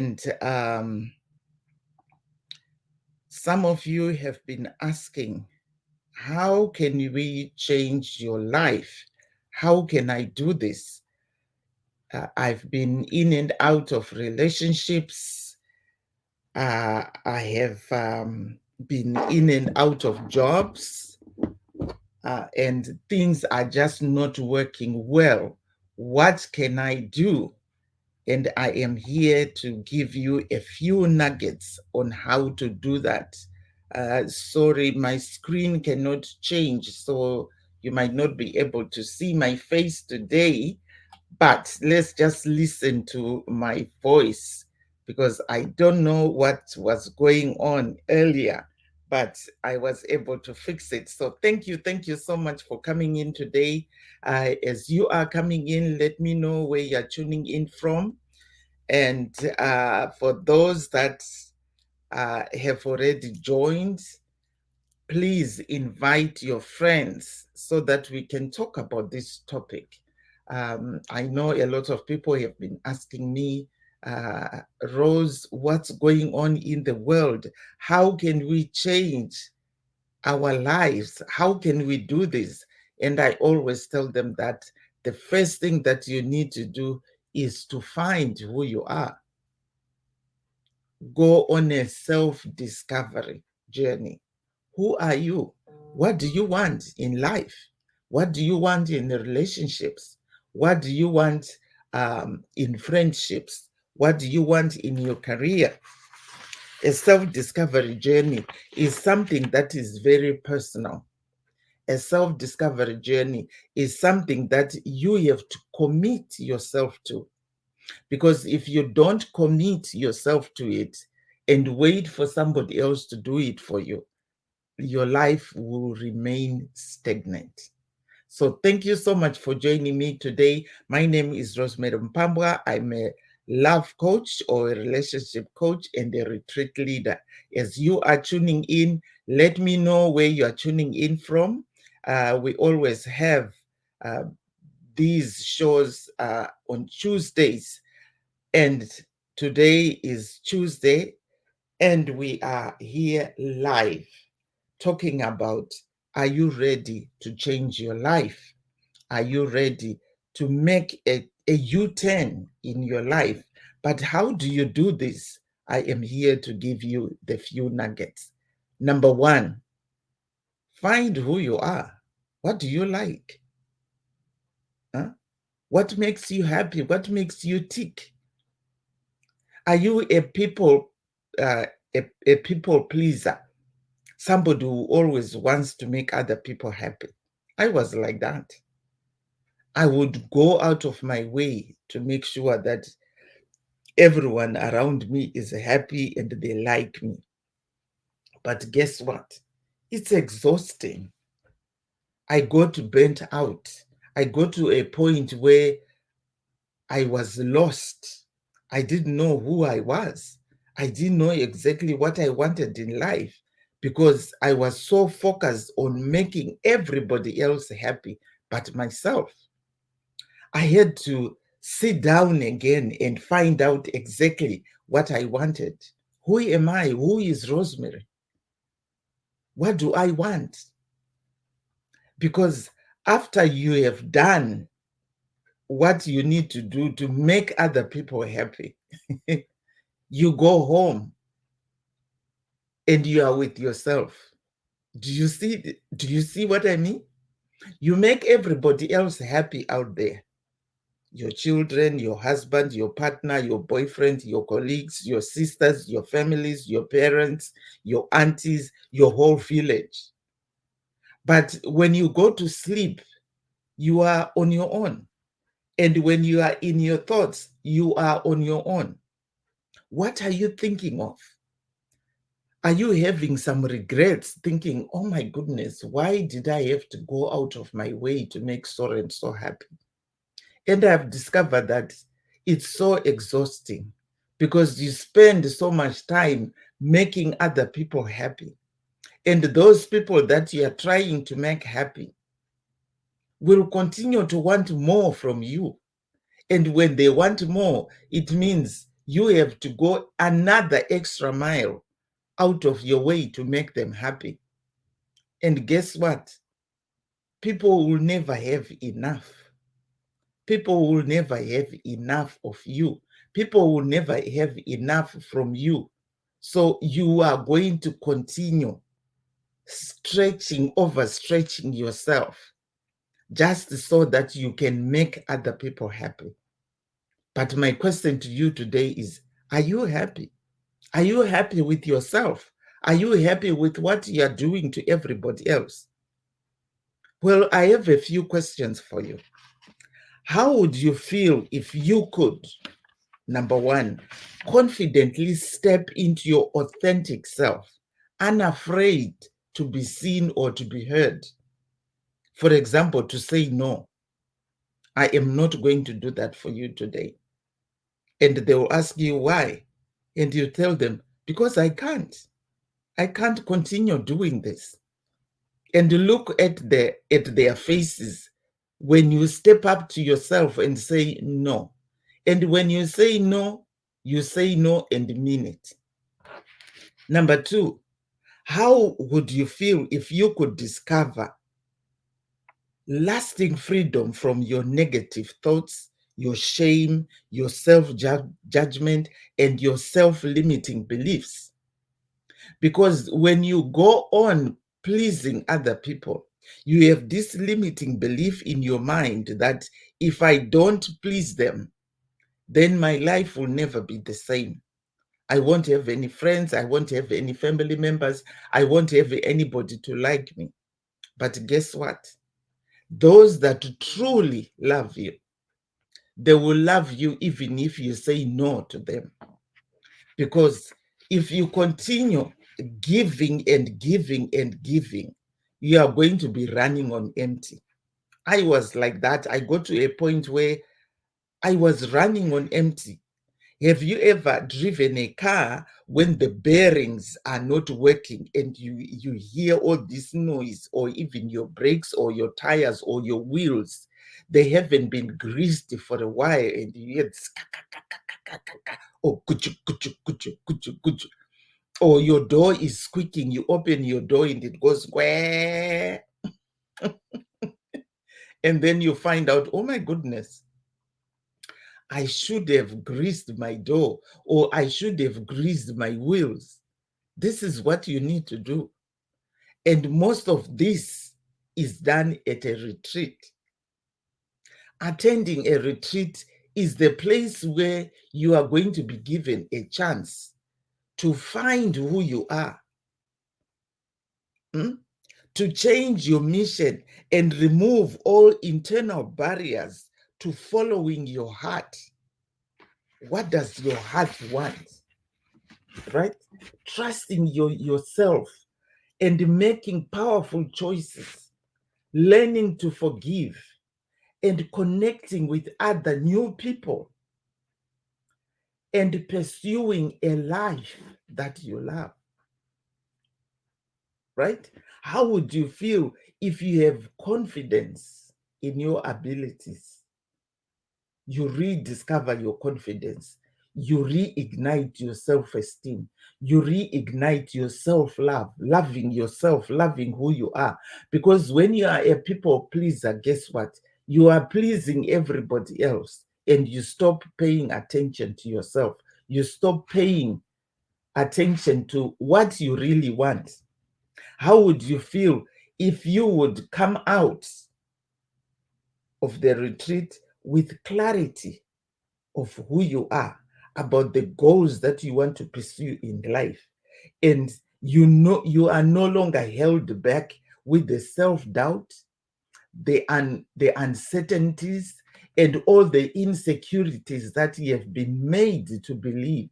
And some of you have been asking, how can we change your life? How can I do this? I've been in and out of relationships. I have been in and out of jobs, and things are just not working well. What can I do? And I am here to give you a few nuggets on how to do that. Sorry, my screen cannot change, so you might not be able to see my face today, but let's just listen to my voice because I don't know what was going on earlier, but I was able to fix it. So thank you so much for coming in today. As you are coming in, let me know where you're tuning in from. And for those that have already joined, please invite your friends so that we can talk about this topic. I know a lot of people have been asking me, Rose, what's going on in the world? How can we change our lives? How can we do this? And I always tell them that the first thing that you need to do is to find who you are. Go on a self-discovery journey. Who are you? What do you want in life? What do you want in the relationships? What do you want in friendships? What do you want in your career? A self-discovery journey is something that is very personal. A self-discovery journey is something that you have to commit yourself to. Because if you don't commit yourself to it and wait for somebody else to do it for you, your life will remain stagnant. So thank you so much for joining me today. My name is Rosemary Mpambwa. I'm a love coach or a relationship coach and a retreat leader. As you are tuning in, let me know where you are tuning in from. We always have uh, these shows on Tuesdays, and today is Tuesday, and we are here live talking about, are you ready to change your life? Are you ready to make a U-turn in your life? But how do you do this? I am here to give you the few nuggets. Number one, find who you are. What do you like? Huh? What makes you happy? What makes you tick? Are you a uh, a people pleaser? Somebody who always wants to make other people happy. I was like that. I would go out of my way to make sure that everyone around me is happy and they like me. But guess what? It's exhausting. I got burnt out. I got to a point where I was lost. I didn't know who I was. I didn't know exactly what I wanted in life because I was so focused on making everybody else happy but myself. I had to sit down again and find out exactly what I wanted. Who am I? Who is Rosemary? What do I want? Because after you have done what you need to do to make other people happy, you go home and you are with yourself. Do you see what I mean? You make everybody else happy out there. Your children, your husband, your partner, your boyfriend, your colleagues, your sisters, your families, your parents, your aunties, your whole village. But when you go to sleep, you are on your own. And when you are in your thoughts, you are on your own. What are you thinking of? Are you having some regrets thinking, oh my goodness, why did I have to go out of my way to make so and so happy? And I've discovered that it's so exhausting because you spend so much time making other people happy. And those people that you are trying to make happy will continue to want more from you. And when they want more, it means You have to go another extra mile out of your way to make them happy. And guess what? People will never have enough. People will never have enough of you. People will never have enough from you. So you are going to continue overstretching yourself just so that you can make other people happy. But my question to you today is, are you happy? Are you happy with yourself? Are you happy with what you are doing to everybody else? Well, I have a few questions for you. How would you feel if you could, number one, confidently step into your authentic self, unafraid to be seen or to be heard? For example, to say no. I am not going to do that for you today. And they will ask you why. And you tell them, because I can't. I can't continue doing this. And look at their faces when you step up to yourself and say no. And when you say no and mean it. Number two, how would you feel if you could discover lasting freedom from your negative thoughts, your shame, your self-judgment, and your self-limiting beliefs? Because when you go on pleasing other people, you have this limiting belief in your mind that if I don't please them, then my life will never be the same. I won't have any friends. I won't have any family members. I won't have anybody to like me. But guess what? Those that truly love you, they will love you even if you say no to them. Because if you continue giving and giving and giving, you are going to be running on empty. I was like that. I got to a point where I was running on empty. Have you ever driven a car when the bearings are not working and you hear all this noise, or even your brakes or your tires or your wheels, they haven't been greased for a while and you hear this, oh, kuchu, kuchu, kuchu, kuchu, kuchu. Or your door is squeaking, you open your door and it goes, where? And then you find out, oh my goodness, I should have greased my door, or I should have greased my wheels. This is what you need to do. And most of this is done at a retreat. Attending a retreat is the place where you are going to be given a chance to find who you are, to change your mission and remove all internal barriers to following your heart. What does your heart want? Right? Trusting yourself and making powerful choices, learning to forgive, and connecting with other new people, and pursuing a life that you love. Right? How would you feel if you have confidence in your abilities? You rediscover your confidence. You reignite your self-esteem. You reignite your self-love, loving yourself, loving who you are. Because when you are a people pleaser, guess what? You are pleasing everybody else, and you stop paying attention to yourself. You stop paying attention to what you really want. How would you feel if you would come out of the retreat with clarity of who you are, about the goals that you want to pursue in life, and you know you are no longer held back with the self-doubt, the uncertainties, and all the insecurities that you have been made to believe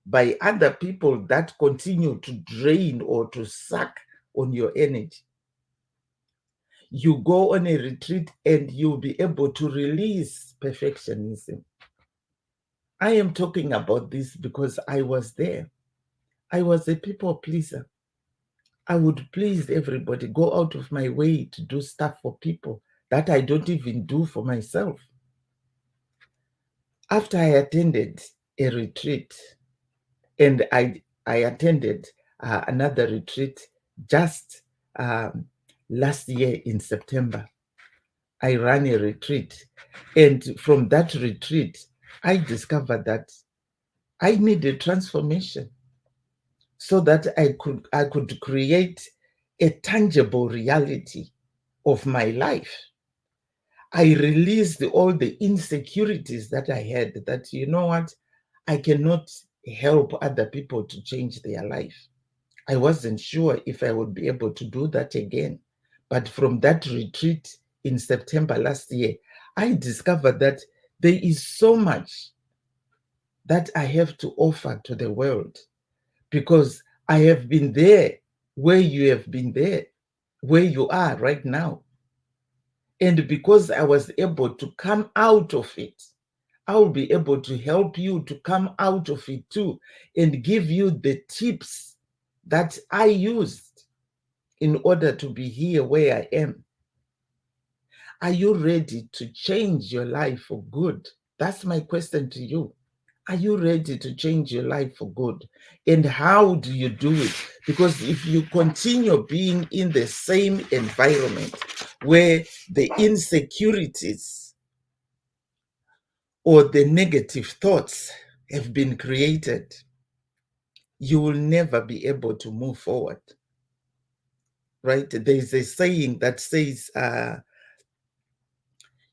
by other people that continue to drain or to suck on your energy. You go on a retreat and you'll be able to release perfectionism. I am talking about this because I was there. I was a people pleaser. I would please everybody, go out of my way to do stuff for people that I don't even do for myself. After I attended, a retreat, and I attended another retreat just last year in September. I ran a retreat, and from that retreat, I discovered that I needed transformation so that I could create a tangible reality of my life. I released all the insecurities that I had, that, you know what, I cannot help other people to change their life. I wasn't sure if I would be able to do that again. But from that retreat in September last year, I discovered that there is so much that I have to offer to the world, because I have been there where you have been there, where you are right now. And because I was able to come out of it, I'll be able to help you to come out of it too, and give you the tips that I used in order to be here where I am. Are you ready to change your life for good? That's my question to you. Are you ready to change your life for good? And how do you do it? Because if you continue being in the same environment where the insecurities or the negative thoughts have been created, you will never be able to move forward. Right? There's a saying that says,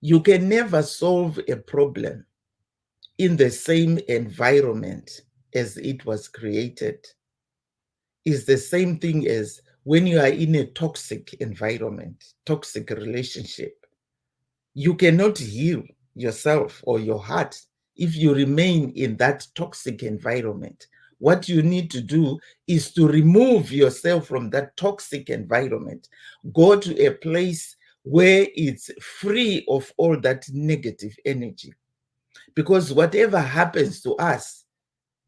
you can never solve a problem in the same environment as it was created. Is the same thing as when you are in a toxic environment, toxic relationship. You cannot heal yourself or your heart if you remain in that toxic environment. What you need to do is to remove yourself from that toxic environment. Go to a place where it's free of all that negative energy. Because whatever happens to us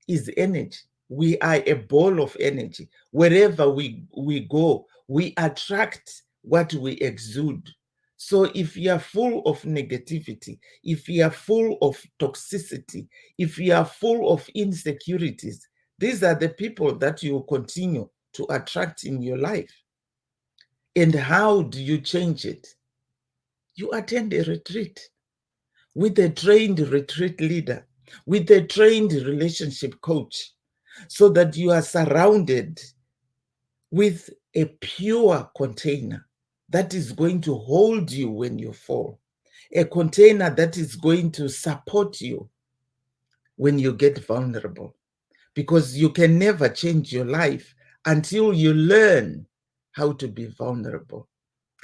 is energy. We are a ball of energy. Wherever we go, we attract what we exude. So if you are full of negativity, if you are full of toxicity, if you are full of insecurities, these are the people that you will continue to attract in your life. And how do you change it? You attend a retreat with a trained retreat leader, with a trained relationship coach, so that you are surrounded with a pure container that is going to hold you when you fall, a container that is going to support you when you get vulnerable, because you can never change your life until you learn how to be vulnerable.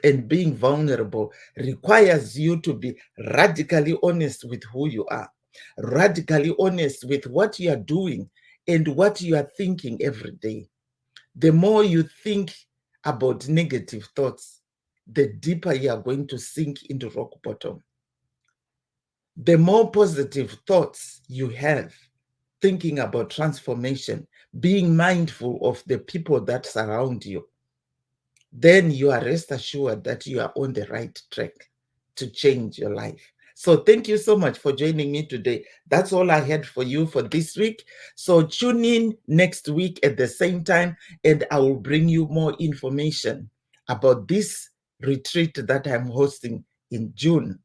And being vulnerable requires you to be radically honest with who you are, radically honest with what you are doing and what you are thinking every day. The more you think about negative thoughts, the deeper you are going to sink into rock bottom. The more positive thoughts you have, thinking about transformation, being mindful of the people that surround you, then you are rest assured that you are on the right track to change your life. So thank you so much for joining me today. That's all I had for you for this week. So tune in next week at the same time, and I will bring you more information about this retreat that I'm hosting in June.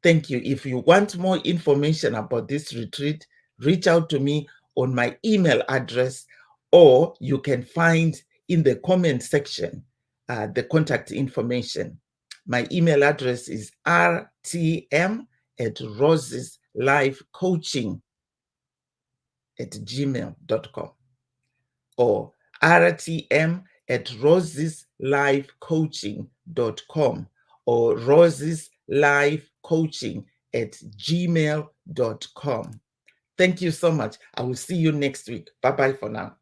Thank you. If you want more information about this retreat, reach out to me on my email address, or you can find in the comment section the contact information. My email address is rtm@roseslifecoaching@gmail.com, or rtm@roseslifecoaching.com, or roseslifecoaching@gmail.com. Thank you so much. I will see you next week. Bye-bye for now.